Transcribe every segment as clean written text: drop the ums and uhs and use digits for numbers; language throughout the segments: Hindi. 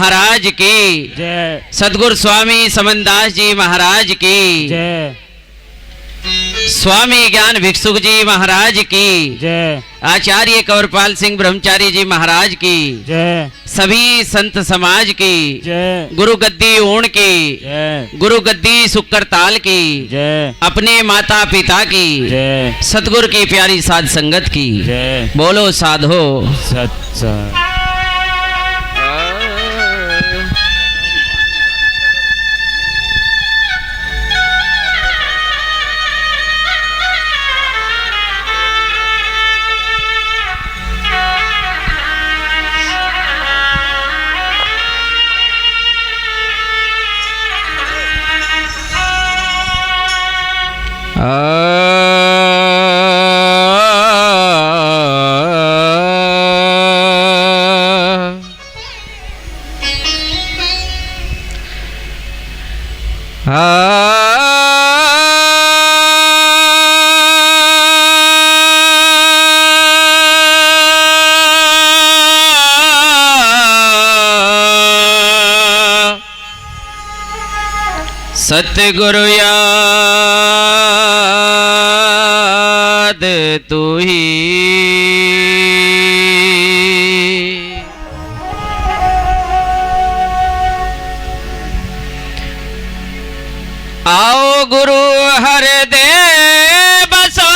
महाराज की जय। सद्गुरु स्वामी समनदास जी महाराज की जय। स्वामी ज्ञान भिक्षुक जी महाराज की जय। आचार्य कंवरपाल सिंह ब्रह्मचारी जी महाराज की जय। सभी संत समाज की जय। गुरु गद्दी ऊण की जय। गुरु गद्दी सुक्करताल की जय। अपने माता पिता की जय। सतगुरु की प्यारी साध संगत की जय। बोलो साधो सच्चा। सतगुरु याद तू ही आओ गुरु हर दे बसो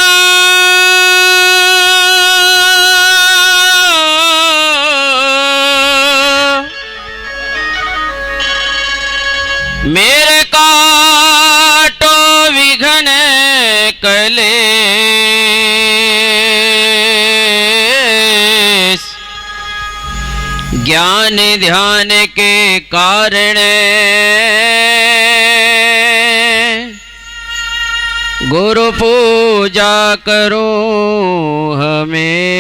मेरे काटो विघ्न कलेश ज्ञान ध्यान के कारण गुरु पूजा करो हमें।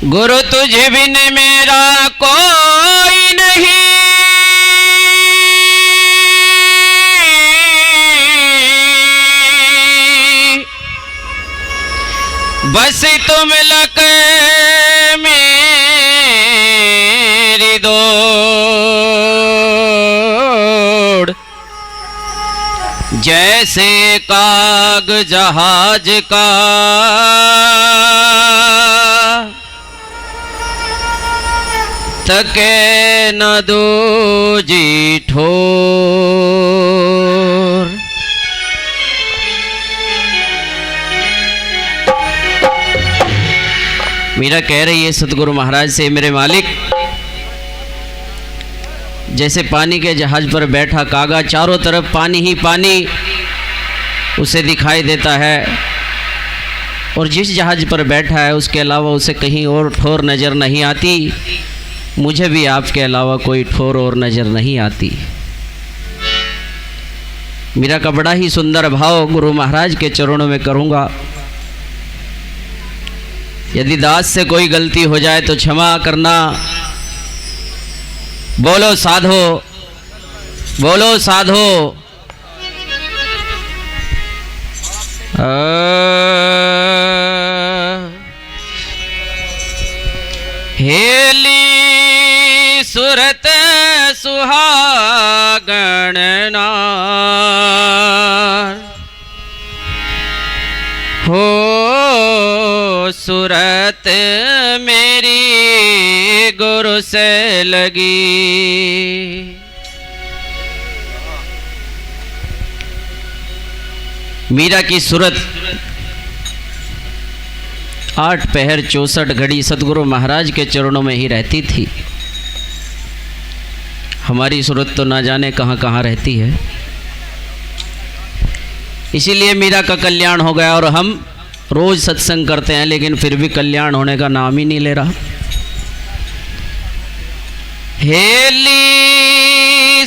गुरु तुझे बिन मेरा कोई नहीं बस तुम लक मेरी दौड़ जैसे काग जहाज का तके न दो जी ठोर। मीरा कह रही है सतगुरु महाराज से, मेरे मालिक जैसे पानी के जहाज पर बैठा कागा चारों तरफ पानी ही पानी उसे दिखाई देता है और जिस जहाज पर बैठा है उसके अलावा उसे कहीं और ठोर नज़र नहीं आती, मुझे भी आपके अलावा कोई ठोर और नज़र नहीं आती। मीरा का बड़ा ही सुंदर भाव गुरु महाराज के चरणों में करूँगा। यदि दास से कोई गलती हो जाए तो क्षमा करना। बोलो साधो, बोलो साधो। हेली सुरत सुहागण नार हो सुरत मेरी गुरु से लगी। मीरा की सूरत 8 पहर 64 घड़ी सतगुरु महाराज के चरणों में ही रहती थी। हमारी सूरत तो ना जाने कहाँ कहाँ रहती है। इसीलिए मीरा का कल्याण हो गया और हम रोज सत्संग करते हैं लेकिन फिर भी कल्याण होने का नाम ही नहीं ले रहा। हेली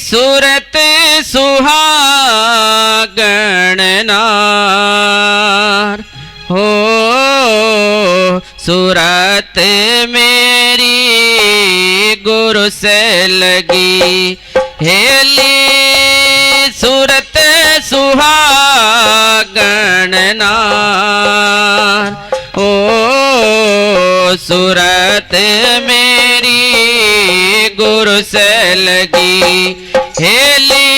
सूरत सुहागण नार हो सूरत मेरी गुरु से लगी। हेली सूरत सुहागणनार। ओ सूरत मेरी गुरु से लगी हेली,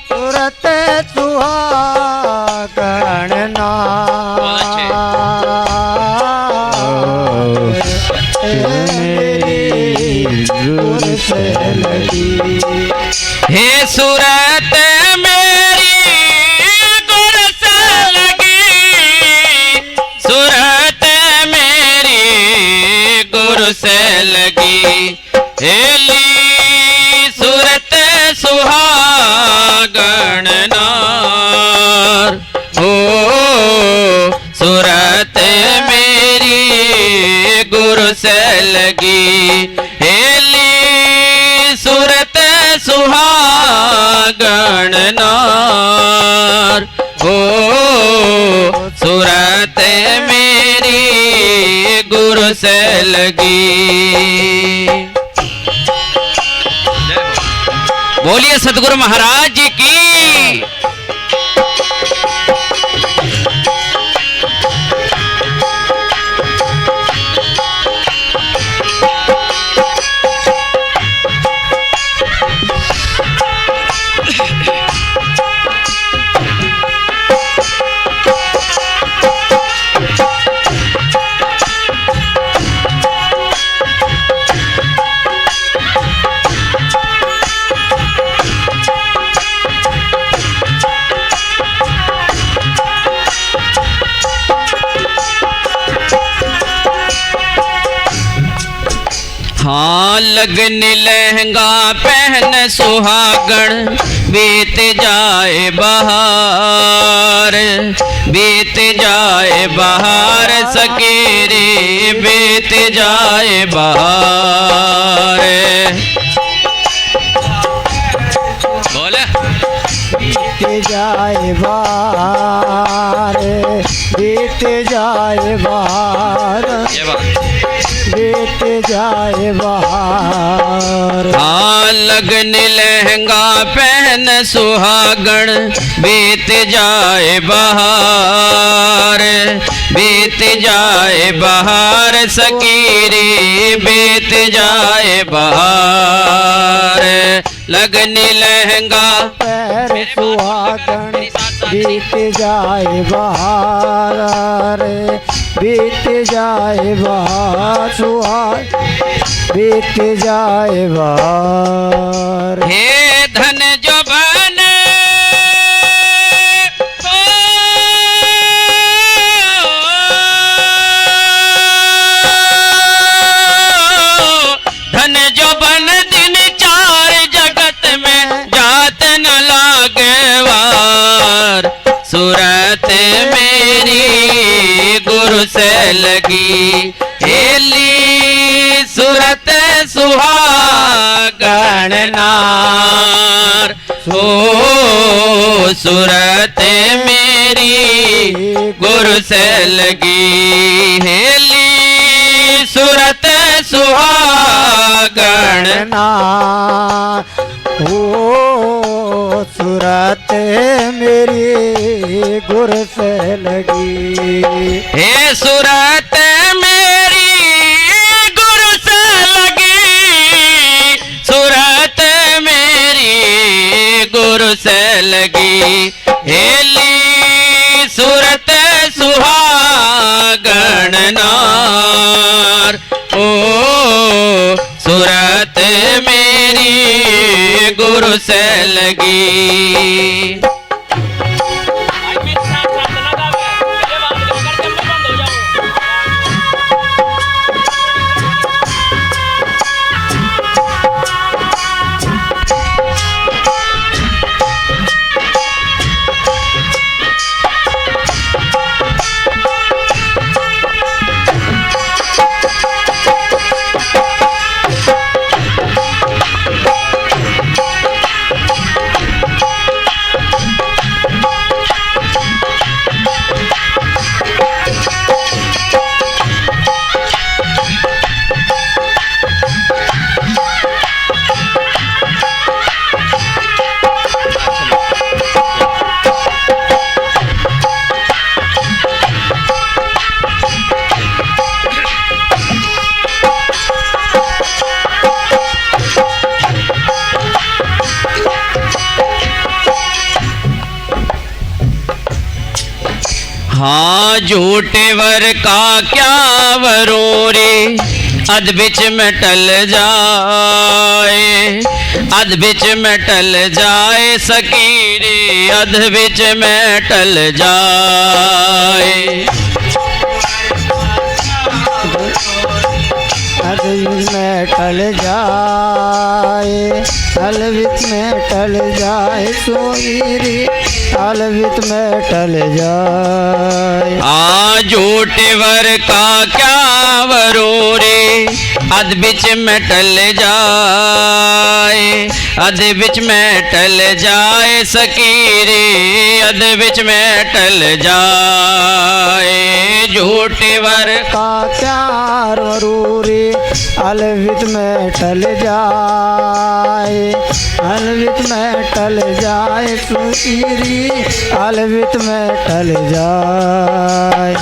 सूरत सुहागणनार। गुरु से लगी हे सूरत मेरी गुरु से लगी, सूरत मेरी गुरु से लगी हेली, सूरत सुहागणनार। ओ सूरत मेरी गुरु से लगी हेली, सूरत सुहागणनार। ओ सूरत मेरी गुरु से लगी। बोलिए सतगुरु महाराज जी की। हाँ लगन लहंगा पहन सुहागण, बीत जाए बहार, बीत जाए बहार सकेरे, बीत जाए बहार। बोले बीत जाए बार, बीत जाए बार, ये बात। बीत जाए बार। हाँ लगन लहंगा पहन सुहागण, बीत जाए बहार, बीत जाए बहार सकीरी, बीत जाए बहार। लगन लहंगा पैर सुहागण, बीत जाए बहार रे, बीत जाए बहार सुहाग, बीत जाए बहार। हे धन जो बन धन जो बन दिन चार जगत में जात न लागे वार। सूरत मेरी गुरु से लगी हेली, सूरत सुहागणनार। ओ सूरत मेरी गुरु से लगी हेली, सूरत सुहागणनार। ओ सूरत मेरी गुरु से लगी। हे सूरत मेरी गुरु से लगी, सूरत मेरी गुरु से लगी हेली, सूरत सुहागणनार। ओ सूरत मेरी गुरु से लगी। हाँ झूठे वर का क्या वरो रे, अध बिच में टल जाए, अध बिच में टल जाए सकी रे, अध बिच में टल जाए। अलविच में टल जाए, अलविच में टल जाए सोईरी, अलविच में टल जाए। आ झूठे वर का क्या वरो रे, अध बिच में टल जाए, अध बिच में टल जाए सकी रे, अध बिच में टल जाए। झूठे वर का क्या वरो रे, अलविच में टल जाए, अलविच में टल जाए सुशीरी, अलविच में टल जाए।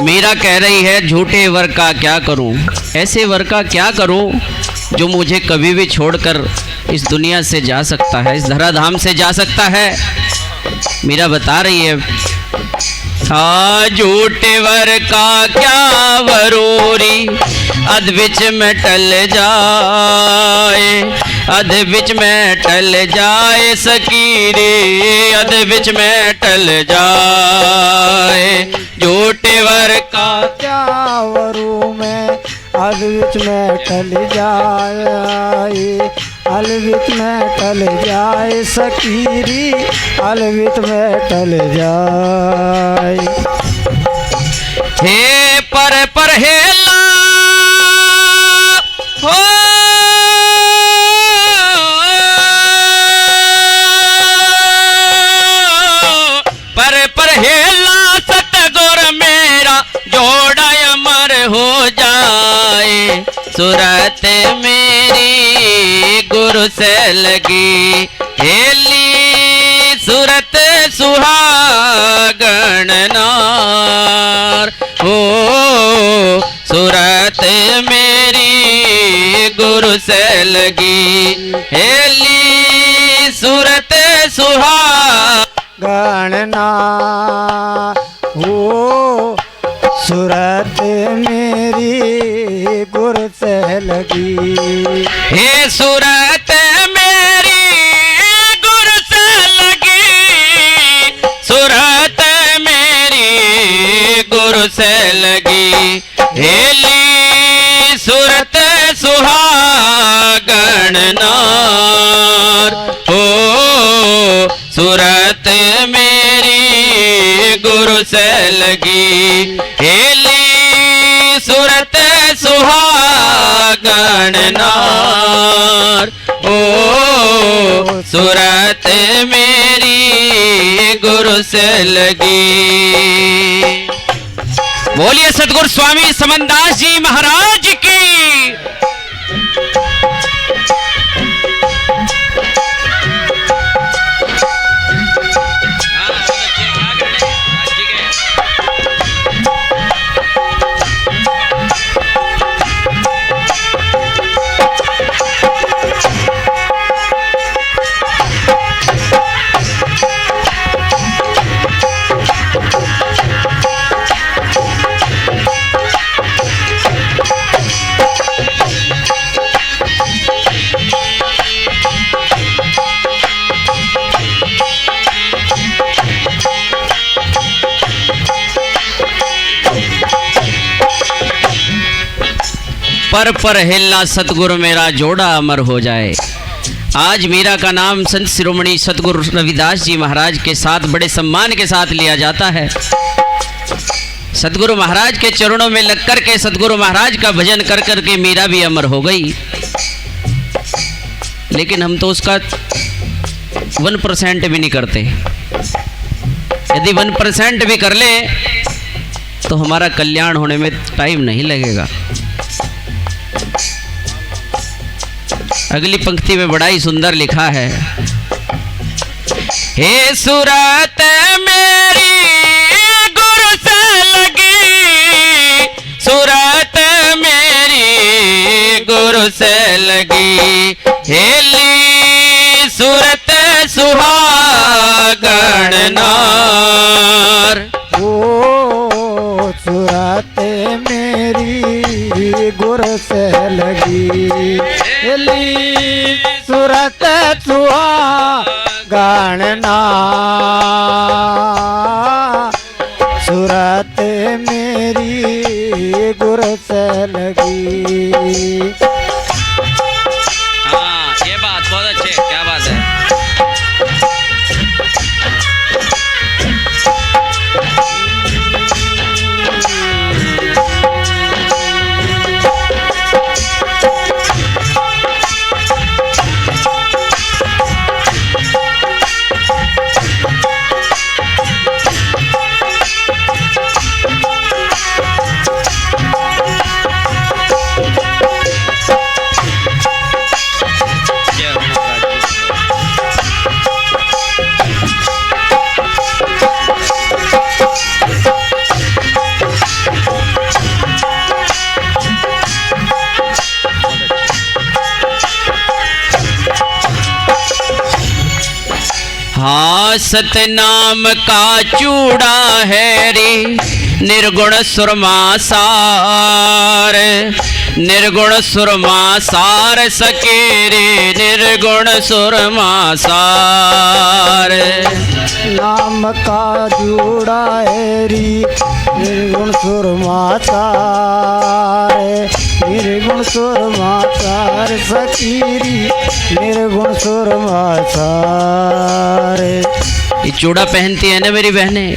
मीरा कह रही है झूठे वर का क्या करूं, ऐसे वर का क्या करूं जो मुझे कभी भी छोड़कर इस दुनिया से जा सकता है, इस धराधाम से जा सकता है। मीरा बता रही है हाँ झूठे वर का क्या वरोरी, अध बिच में टल जाए, अध बिच में टल जाए सकी रे, अध बिच में टल जाए। झूठे वर का क्या वरू में अलविच में टल जाए, अलविच में टल जाए सकीरी, अलविच में टल जाए। हे पर हेला हो पर हेला सतगुर मेरा जोड़ा अमर हो जाए, सूरत मेरी गुरु से लगी, हेली सूरत सुहागण नार हो, सूरत मेरी गुरु से लगी, हेली सूरत सुहागण गणना हो, सूरत मेरी गुरु से लगी, हे सूरत मेरी गुरु से लगी, सूरत मेरी गुरु से लगी, हेली सूरत सुहागण नार हो, सूरत मेरी गुरु से लगी, हेली सूरत सुहागण नार ओ, सूरत मेरी गुरु से लगी। बोलिए सतगुरु स्वामी समनदास जी महाराज की। पर हिलना सतगुरु मेरा जोड़ा अमर हो जाए। आज मीरा का नाम संत शिरोमणि सतगुरु रविदास जी महाराज के साथ बड़े सम्मान के साथ लिया जाता है। सतगुरु महाराज के चरणों में लगकर के सतगुरु महाराज का भजन कर कर के मीरा भी अमर हो गई, लेकिन हम तो उसका 1% भी नहीं करते। यदि 1% भी कर ले तो हमारा कल्याण होने में टाइम नहीं लगेगा। अगली पंक्ति में बड़ा ही सुंदर लिखा है, हे सूरत मेरी गुरु से लगी, सूरत मेरी गुरु से लगी, हेली सूरत सुहागण गणनार। ओ सूरत मेरी गुर से लगी सूरत सुहागणना सूरत मेरी गुर से लगी। हाँ ये बात बहुत अच्छी है, क्या बात है। हाँ सतनाम का चूड़ा है रे निर्गुण सुरमा सार। निर्गुण सुरमा सार सके रे निर्गुण सुरमा सार। नाम का जूड़ा है निर्गुण सुरमाचार निर्गुण सुरमाचार फकीरी निर्गुण सुरमाचार। ये चूड़ा पहनती है ना मेरी बहनें,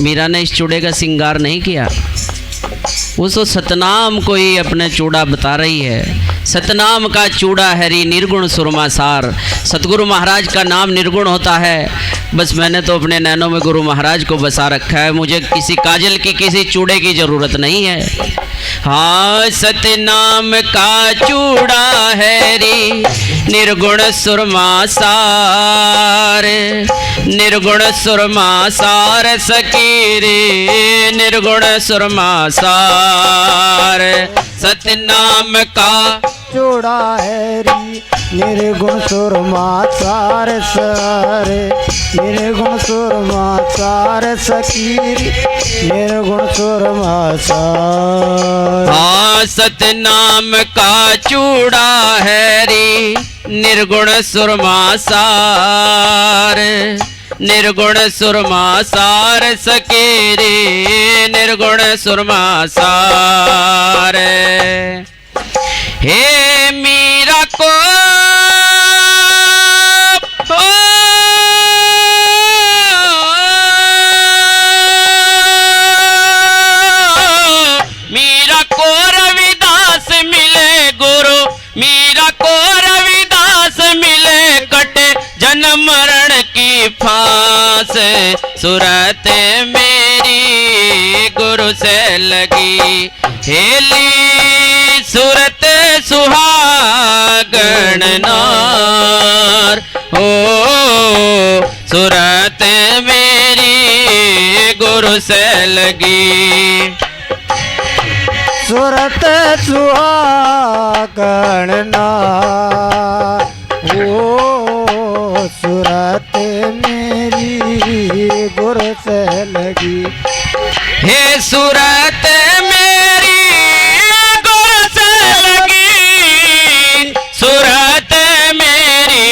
मीरा ने इस चूड़े का श्रृंगार नहीं किया, उस सतनाम को ही अपने चूड़ा बता रही है। सतनाम का चूड़ा हरि निर्गुण सुरमा सार। सतगुरु महाराज का नाम निर्गुण होता है। बस मैंने तो अपने नैनों में गुरु महाराज को बसा रखा है, मुझे किसी काजल की किसी चूड़े की जरूरत नहीं है। हाँ सतनाम का चूड़ा हरि निर्गुण सुरमा सार। निर्गुण सुरमा सार सकीरे निर्गुण सुरमा सार। सतनाम का चूड़ा है निर्गुण सुरमाचार सारे निर्गुण सुरमाचार सकीरी निर्गुण सुरमाचार। हाँ सतनाम का चूड़ा है रे निर्गुण सुरमा सार। निर्गुण सुरमा सार सकेरे निर्गुण सुरमा सार। हे मीरा को मीरा को रविदास मिले गुरु। मीरा को रविदास मिले कटे जन्म मरण की फांस। सूरत मेरी गुरु से लगी हेली सूरत सुहागण नार। ओ सूरत मेरी गुरु से लगी। सूरत सुहागण नार। ओ सूरत मेरी गुरु से लगी। हे सूरत मेरी गुरु से लगी। सूरत मेरी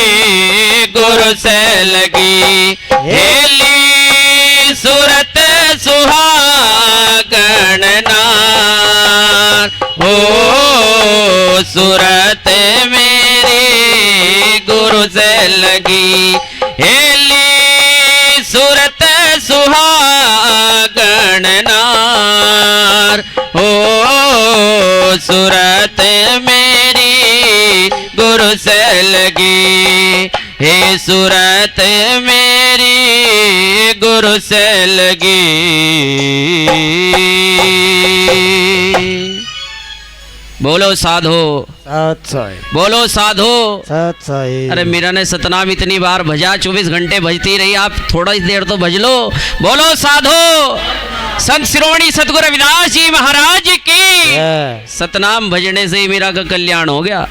गुरु से लगी। हेली सूरत सुहागण नार। ओ सूरत मेरी गुरु से लगी। हेली सूरत सुहागण नार। ओ सूरत मेरी गुरु से लगी। हे सूरत मेरी गुरु से लगी। बोलो साधो सत साई बोलो साधो। सत साई। अरे मीरा ने सतनाम इतनी बार भजा, 24 घंटे भजती रही, आप थोड़ा ही देर तो भज लो। बोलो साधो। संत श्रोमणी सतगुरु रविदास जी महाराज की। सतनाम भजने से ही मीरा का कल्याण हो गया।